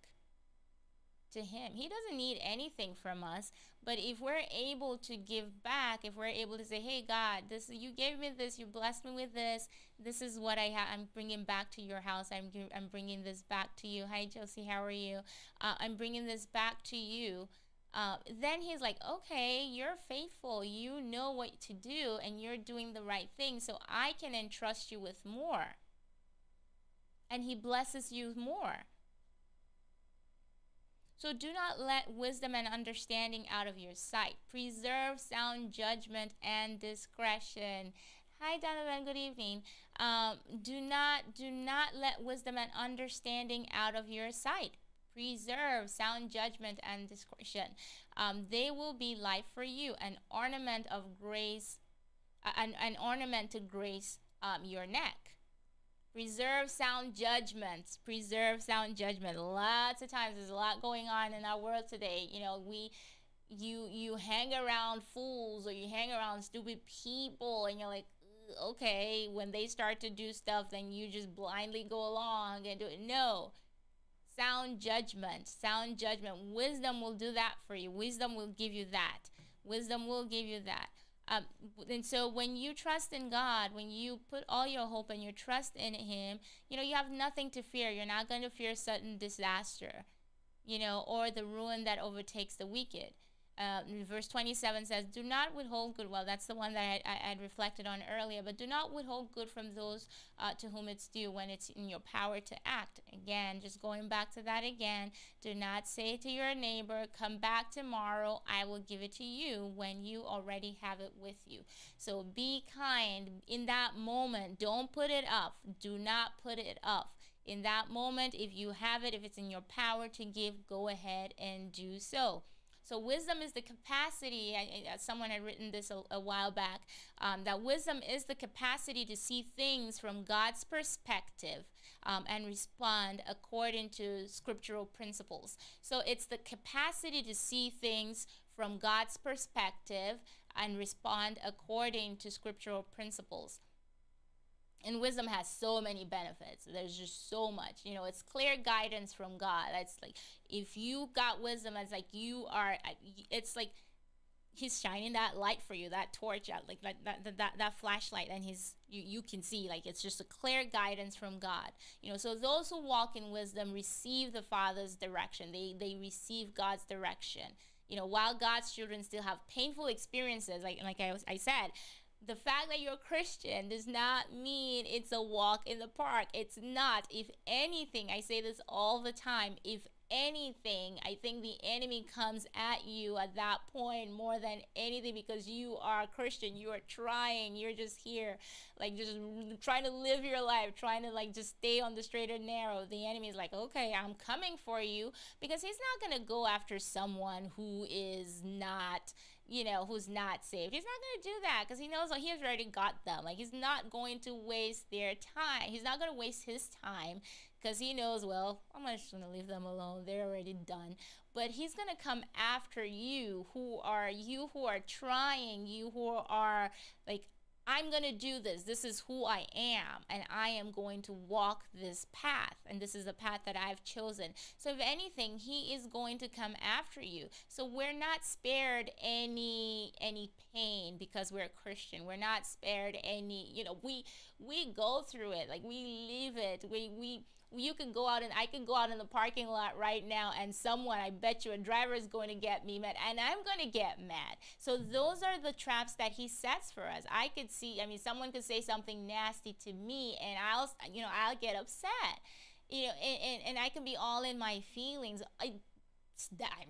to Him? He doesn't need anything from us, but if we're able to give back, if we're able to say, hey God, this, you gave me this, you blessed me with this is what I'm bringing back to your house. I'm bringing this back to you. Hi Josie, how are you? I'm bringing this back to you. Then He's like, okay, you're faithful, you know what to do, and you're doing the right thing, so I can entrust you with more. And He blesses you more. So do not let wisdom and understanding out of your sight. Preserve sound judgment and discretion. Hi Donovan, good evening. Do not let wisdom and understanding out of your sight. Preserve sound judgment and discretion. They will be life for you, an ornament of grace, an ornament to grace your neck. Preserve sound judgment. Preserve sound judgment. Lots of times there's a lot going on in our world today. You know, you hang around fools, or you hang around stupid people, and you're like, okay, when they start to do stuff, then you just blindly go along and do it. No. Sound judgment. Sound judgment. Wisdom will do that for you. Wisdom will give you that. Wisdom will give you that. And so when you trust in God, when you put all your hope and your trust in Him, you know, you have nothing to fear. You're not going to fear sudden disaster, you know, or the ruin that overtakes the wicked. Verse 27 says, do not withhold good. Well, that's the one that I had reflected on earlier. But do not withhold good from those to whom it's due when it's in your power to act. Again, just going back to that again. Do not say to your neighbor, come back tomorrow, I will give it to you, when you already have it with you. So be kind in that moment. Don't put it off. Do not put it off. In that moment, if you have it, if it's in your power to give, go ahead and do so. So wisdom is the capacity, someone had written this a while back, that wisdom is the capacity to see things from God's perspective and respond according to scriptural principles. So it's the capacity to see things from God's perspective and respond according to scriptural principles. And wisdom has so many benefits. There's just so much. You know, it's clear guidance from God. It's like, if you got wisdom, it's like it's like He's shining that light for you, that torch out, like that flashlight, and you can see, like, it's just a clear guidance from God. You know, so those who walk in wisdom receive the Father's direction. They receive God's direction. You know, while God's children still have painful experiences, like I said, the fact that you're a Christian does not mean it's a walk in the park. It's not. If anything, I say this all the time, if anything, I think the enemy comes at you at that point more than anything, because you are a Christian. You are trying. You're just here, like, just trying to live your life, trying to, like, just stay on the straight and narrow. The enemy is like, okay, I'm coming for you, because he's not going to go after someone who is not, you know, who's not saved. He's not going to do that, because he knows he has already got them. Like, he's not going to waste their time. He's not going to waste his time, because he knows, well, I'm just going to leave them alone. They're already done. But he's going to come after you who are trying, you who are, like, I'm going to do this. This is who I am, and I am going to walk this path, and this is the path that I've chosen. So if anything, he is going to come after you. So we're not spared any pain because we're a Christian. We're not spared any, we go through it. Like, we live it. You can go out, and I can go out in the parking lot right now, and someone, I bet you a driver is going to get me mad, and I'm going to get mad. So those are the traps that he sets for us. I could see, someone could say something nasty to me, and I'll get upset. And I can be all in my feelings. I'm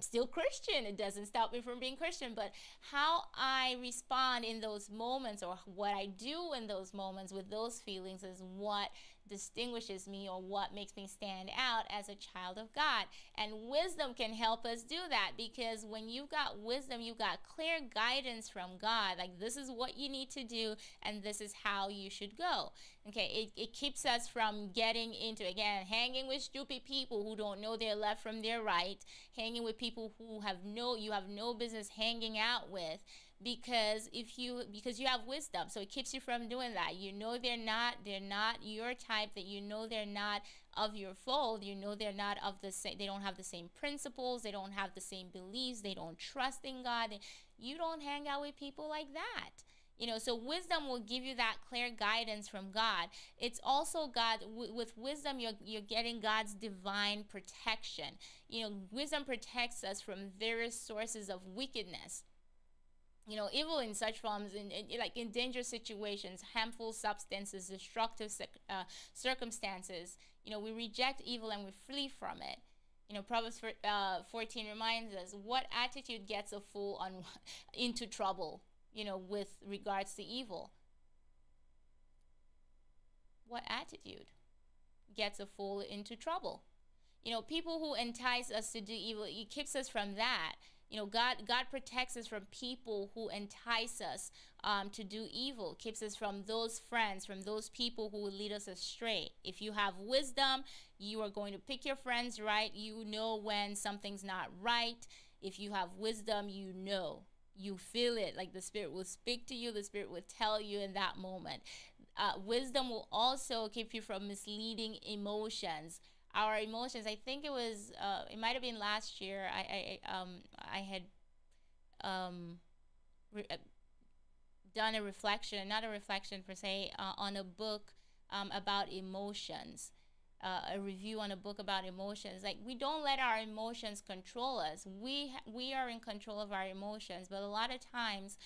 still Christian. It doesn't stop me from being Christian. But how I respond in those moments, or what I do in those moments with those feelings, is what distinguishes me, or what makes me stand out as a child of God. And wisdom can help us do that, because when you've got wisdom, you've got clear guidance from God. Like, this is what you need to do, and this is how you should go. Okay, it keeps us from getting into, again, hanging with stupid people who don't know their left from their right, hanging with people who you have no business hanging out with, because you have wisdom. So it keeps you from doing that. They're not your type, that they're not of your fold. They're not of the same, they don't have the same principles, they don't have the same beliefs, they don't trust in God. You don't hang out with people like that. So wisdom will give you that clear guidance from God. It's also God, with wisdom, you're getting God's divine protection. Wisdom protects us from various sources of wickedness. Evil in such forms, like in dangerous situations, harmful substances, destructive circumstances. We reject evil and we flee from it. Proverbs 14 reminds us, what attitude gets a fool into trouble, with regards to evil? What attitude gets a fool into trouble? People who entice us to do evil, it keeps us from that. God protects us from people who entice us to do evil, keeps us from those friends, from those people who will lead us astray. If you have wisdom, you are going to pick your friends right. You know when something's not right. If you have wisdom, you feel it. Like, the Spirit will speak to you, the Spirit will tell you in that moment. Wisdom will also keep you from misleading emotions. Our emotions, I think it might have been last year, I had done a reflection, not a reflection per se, on a book about emotions. A review on a book about emotions. Like, we don't let our emotions control us. We are in control of our emotions, but a lot of times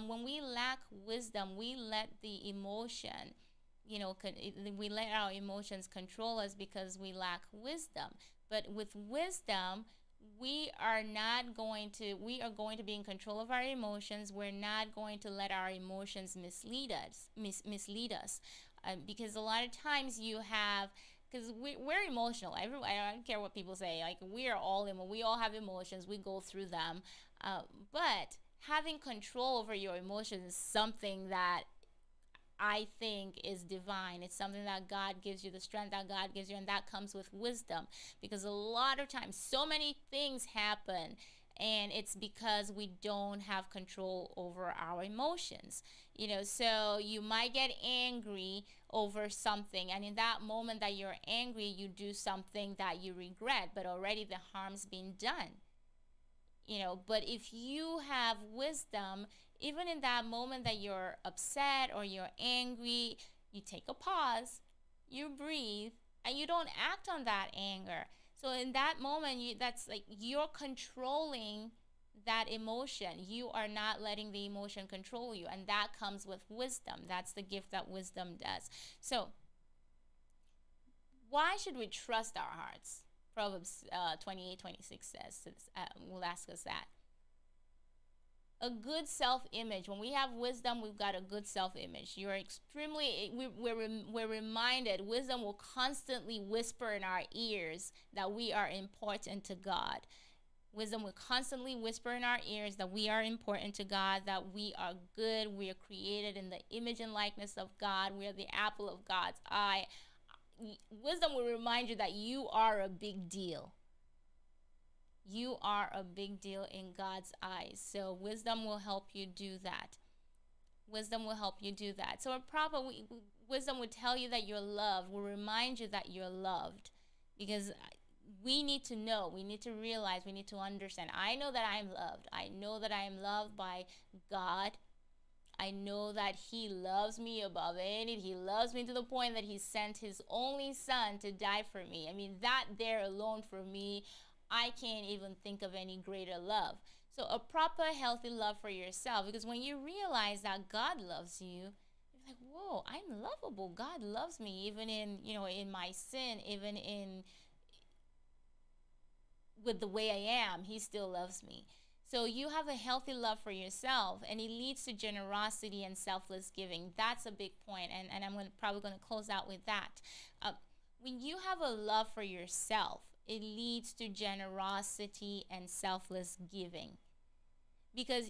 when we lack wisdom, we let the emotion, we let our emotions control us because we lack wisdom. But with wisdom, we are going to be in control of our emotions. We're not going to let our emotions mislead us. Because a lot of times because we're emotional. I don't care what people say. Like, we all have emotions. We go through them. But having control over your emotions is something that I think is divine. It's something that God gives you, the strength that God gives you, and that comes with wisdom. Because a lot of times, so many things happen, and it's because we don't have control over our emotions. So you might get angry over something, and in that moment that you're angry, you do something that you regret, but already the harm's been done. But if you have wisdom, even in that moment that you're upset or you're angry, you take a pause, you breathe, and you don't act on that anger. So in that moment, that's like you're controlling that emotion. You are not letting the emotion control you, and that comes with wisdom. That's the gift that wisdom does. So why should we trust our hearts? Proverbs 28:26 says, will ask us that. A good self-image. When we have wisdom, we've got a good self-image. We're reminded, wisdom will constantly whisper in our ears that we are important to God. Wisdom will constantly whisper in our ears that we are important to God, that we are good, we are created in the image and likeness of God, we are the apple of God's eye. Wisdom will remind you that you are a big deal. You are a big deal in God's eyes. So wisdom will help you do that. Wisdom will help you do that. So a proper wisdom would tell you that you're loved, will remind you that you're loved, because we need to know, we need to realize, we need to understand. I know that I am loved. I know that I am loved by God. I know that he loves me above any. He loves me to the point that he sent his only son to die for me. I mean, that there alone for me, I can't even think of any greater love. So a proper, healthy love for yourself, because when you realize that God loves you, you're like, whoa, I'm lovable. God loves me, even in, in my sin, even in with the way I am, he still loves me. So you have a healthy love for yourself, and it leads to generosity and selfless giving. That's a big point, and I'm probably going to close out with that. When you have a love for yourself, it leads to generosity and selfless giving. Because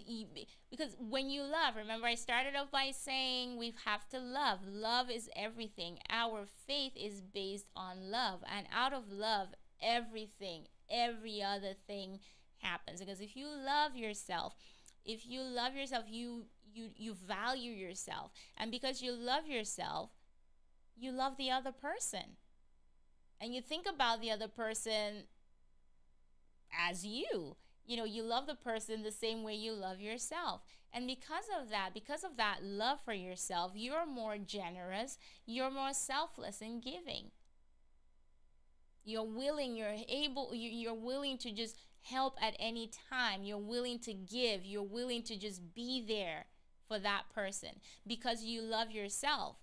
when you love, remember I started off by saying we have to love. Love is everything. Our faith is based on love, and out of love, everything, every other thing happens. Because if you love yourself, you value yourself, and because you love yourself, you love the other person, and you think about the other person as you love the person the same way you love yourself. And because of that love for yourself, you're more generous, you're more selfless in giving. You're willing to just help at any time. You're willing to give. You're willing to just be there for that person because you love yourself.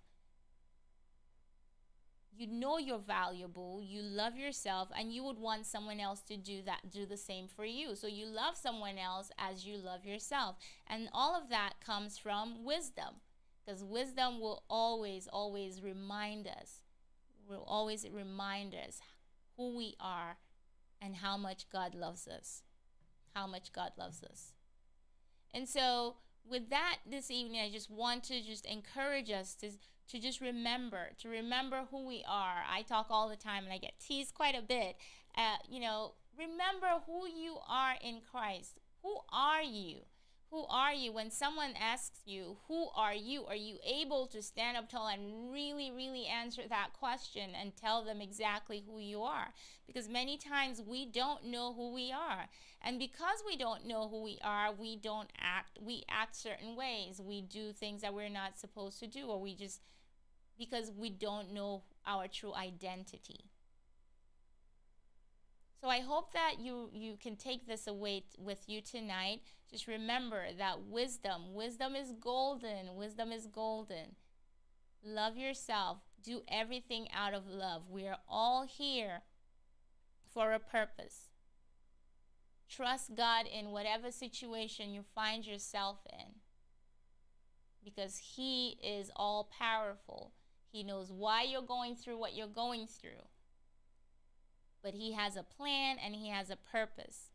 You know you're valuable, you love yourself, and you would want someone else to do the same for you. So you love someone else as you love yourself. And all of that comes from wisdom, because wisdom will always remind us who we are and how much God loves us. And so with that, this evening, I just want to encourage us to just remember who we are. I talk all the time and I get teased quite a bit. Remember who you are in Christ. Who are you? Who are you? When someone asks you, who are you able to stand up tall and really, really answer that question and tell them exactly who you are? Because many times we don't know who we are. And because we don't know who we are, we act certain ways. We do things that we're not supposed to do, or because we don't know our true identity. So I hope that you can take this away with you tonight. Just remember that wisdom is golden. Wisdom is golden. Love yourself. Do everything out of love. We are all here for a purpose. Trust God in whatever situation you find yourself in, because he is all powerful. He knows why you're going through what you're going through. But he has a plan and he has a purpose.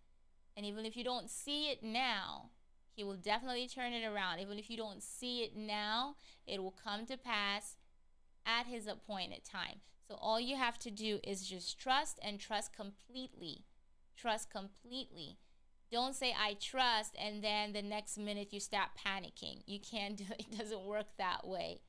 And even if you don't see it now, he will definitely turn it around. Even if you don't see it now, it will come to pass at his appointed time. So all you have to do is just trust, and trust completely. Trust completely. Don't say I trust and then the next minute you start panicking. You can't do it. It doesn't work that way.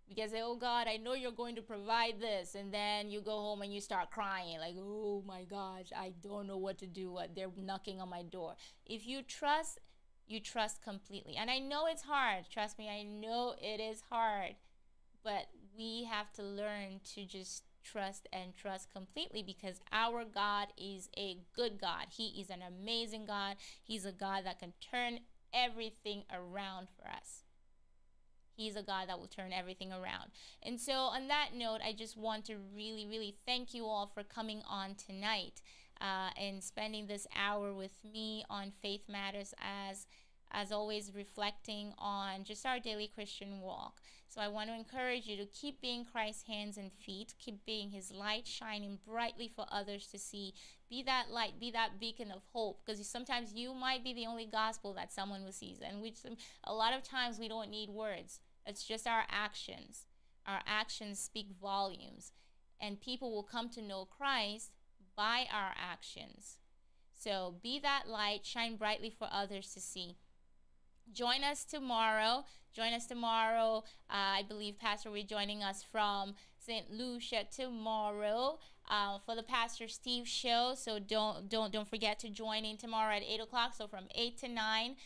Because, oh God, I know you're going to provide this, and then you go home and you start crying like, oh my gosh, I don't know what to do. They're knocking on my door. If you trust completely. And I know it's hard. Trust me, I know it is hard. But we have to learn to just trust completely, because our God is a good God. He is an amazing God. He's a God that can turn everything around for us. He's a God that will turn everything around. And so on that note, I just want to really, really thank you all for coming on tonight and spending this hour with me on Faith Matters, as always, reflecting on just our daily Christian walk. So I want to encourage you to keep being Christ's hands and feet, keep being his light, shining brightly for others to see. Be that light, be that beacon of hope, because sometimes you might be the only gospel that someone will see. And a lot of times we don't need words. It's just our actions. Our actions speak volumes, and people will come to know Christ by our actions. So be that light, shine brightly for others to see. join us tomorrow. Join us tomorrow. I believe Pastor will be joining us from St. Lucia tomorrow for the Pastor Steve show. So don't forget to join in tomorrow at 8 o'clock. So from 8 to 9,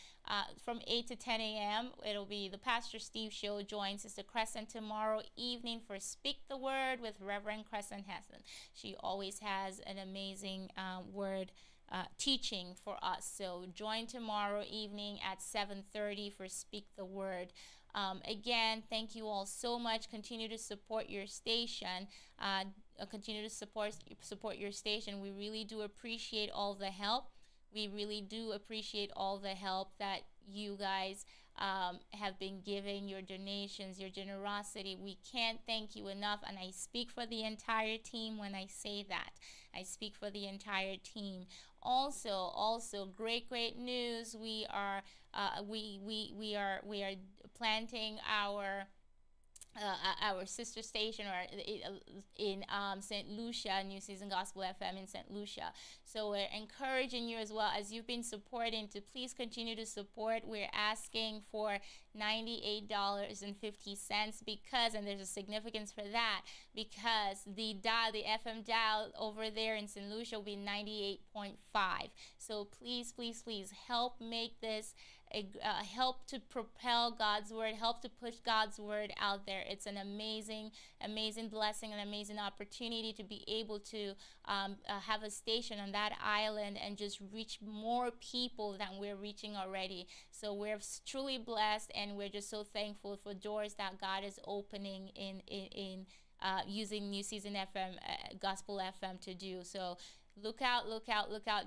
from 8 to 10 a.m. it'll be the Pastor Steve show. Join Sister Crescent tomorrow evening for Speak the Word with Reverend Crescent Hessen. She always has an amazing word teaching for us. So join tomorrow evening at 7:30 for Speak the Word. Again, thank you all so much. Continue to support your station. Continue to support your station. We really do appreciate all the help. We really do appreciate all the help that you guys have been giving, your donations, your generosity. We can't thank you enough, and I speak for the entire team when I say that. I speak for the entire team. Also, great news. We are planting our sister station in St. Lucia, New Season Gospel FM in St. Lucia. So we're encouraging you as well, as you've been supporting, to please continue to support. We're asking for $98.50 because, and there's a significance for that, because the FM dial over there in St. Lucia will be 98.5. So please help make this help to propel God's word, help to push God's word out there. It's an amazing blessing, an amazing opportunity to be able to have a station on that island and just reach more people than we're reaching already. So we're truly blessed, and we're just so thankful for doors that God is opening in using New Season FM, Gospel FM to do. So look out,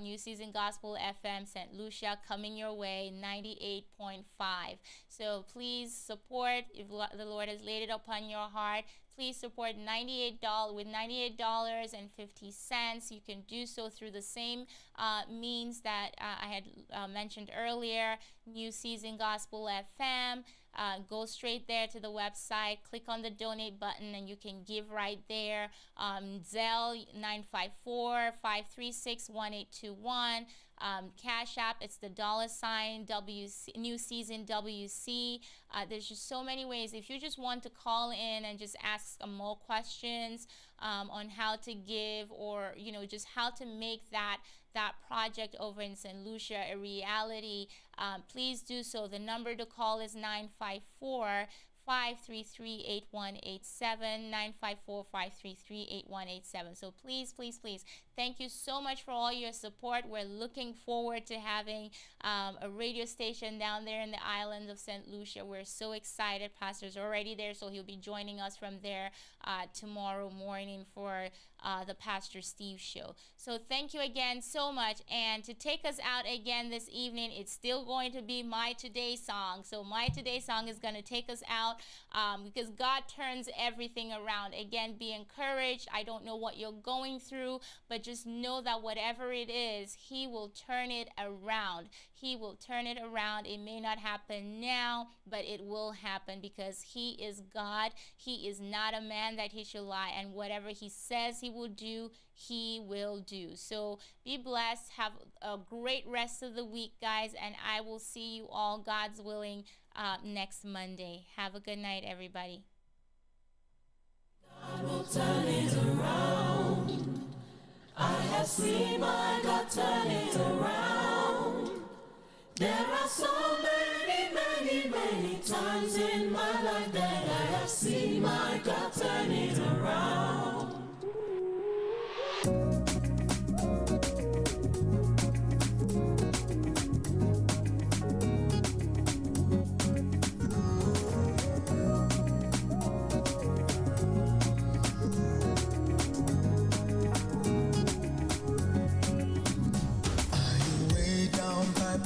New Season Gospel FM, St. Lucia, coming your way, 98.5. So please support, if the Lord has laid it upon your heart, please support $98 with $98.50. You can do so through the same means that I had mentioned earlier, New Season Gospel FM. Go straight there to the website, click on the donate button, and you can give right there. Zelle 954-536-1821. Cash App, it's the $ WC, New Season WC. There's just so many ways. If you just want to call in and just ask more questions on how to give, or just how to make that project over in St. Lucia a reality, please do so. The number to call is 954-533-8187, 954-533-8187. So please, thank you so much for all your support. We're looking forward to having a radio station down there in the island of St. Lucia. We're so excited. Pastor's already there, so he'll be joining us from there tomorrow morning for the Pastor Steve show. So thank you again so much. And to take us out again this evening, it's still going to be my today song. So my today song is going to take us out because God turns everything around. Again, be encouraged. I don't know what you're going through, but just know that whatever it is, He will turn it around. He will turn it around. It may not happen now, but it will happen, because He is God. He is not a man that He should lie, and whatever He says He will do, He will do. So be blessed. Have a great rest of the week, guys, and I will see you all, God's willing, next Monday. Have a good night, everybody. God will turn it around. I have seen my God turn it around. There are so many times in my life that I have seen my God turn it around.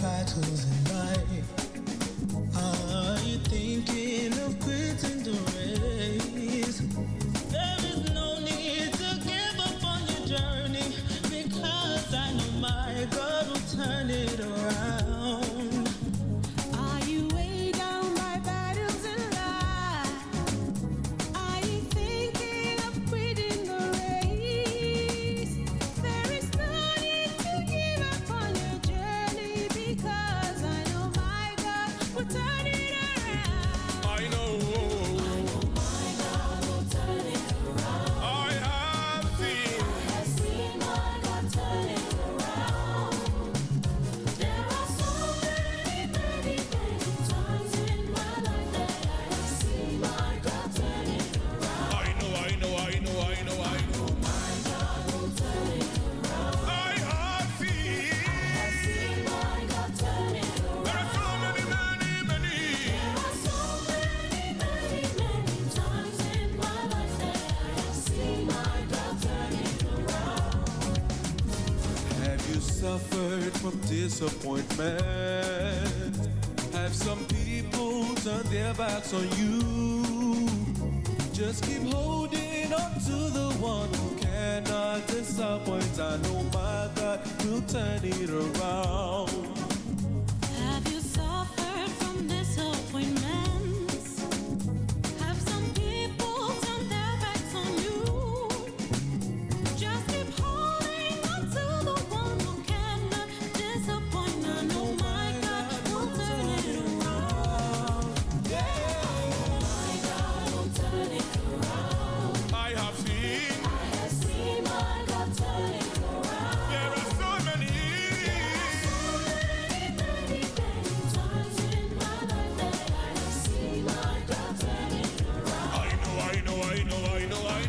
Battles in life. Are you thinking of quitting the race? There is no need to give up on your journey, because I know my God will turn it around. Are you weighed down by battles in life? Are you thinking of quitting the race? There is no need to give up on your journey, because I know my God will you suffered from disappointment? Have some people turn their backs on you? Just keep holding on to the one who cannot disappoint. I know my God will turn it around. Have you suffered from disappointments? Have some people turn their backs on you? Just keep holding on to the one who cannot disappoint. I know my God will turn it around. My God will turn it around. I have seen My God turn it around. there are so many. Many times in my life that I have seen my God turn it around. I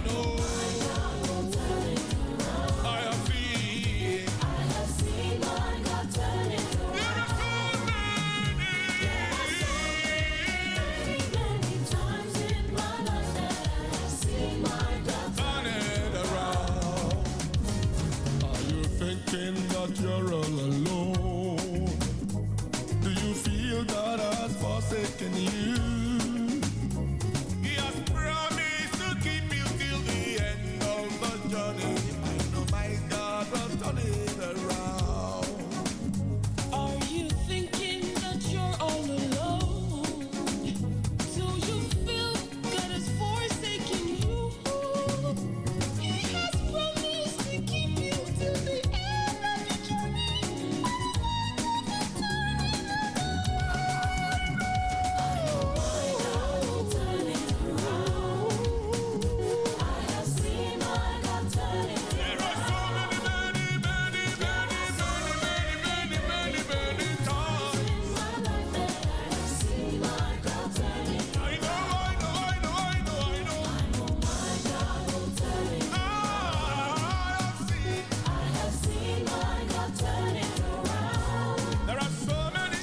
know. My God will turn it around. I have seen. My God turn it around. There are so many. Many times in my life that I have seen my God Turn it around. Are you thinking that you're all alone? Do you feel God has forsaken you? He has promised to keep you till the end of the journey. I know my God will turn it around. Are you thinking that you're all alone? Do you feel God has forsaken you? He has promised to keep you till the end of the journey. I know my God will turn it around. I have seen my God turn it around. There are so many times. In my life that I have seen my God turn it around. I know. I know my God will turn it around. I have seen my God turn it around. There are so many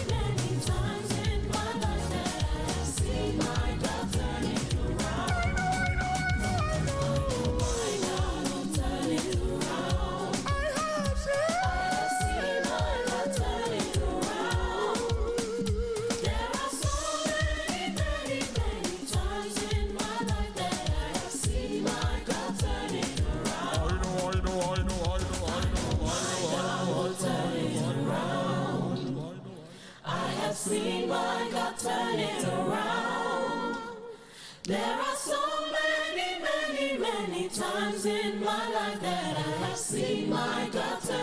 Many times in my life that I have seen my God turn it around. I know my God will turn it around. I have seen my God turn it around. There are so many times in my life that I have seen my God turn it around. God will turn it around. I have seen my God turn it around. There are so many times in my life that I have seen my God turn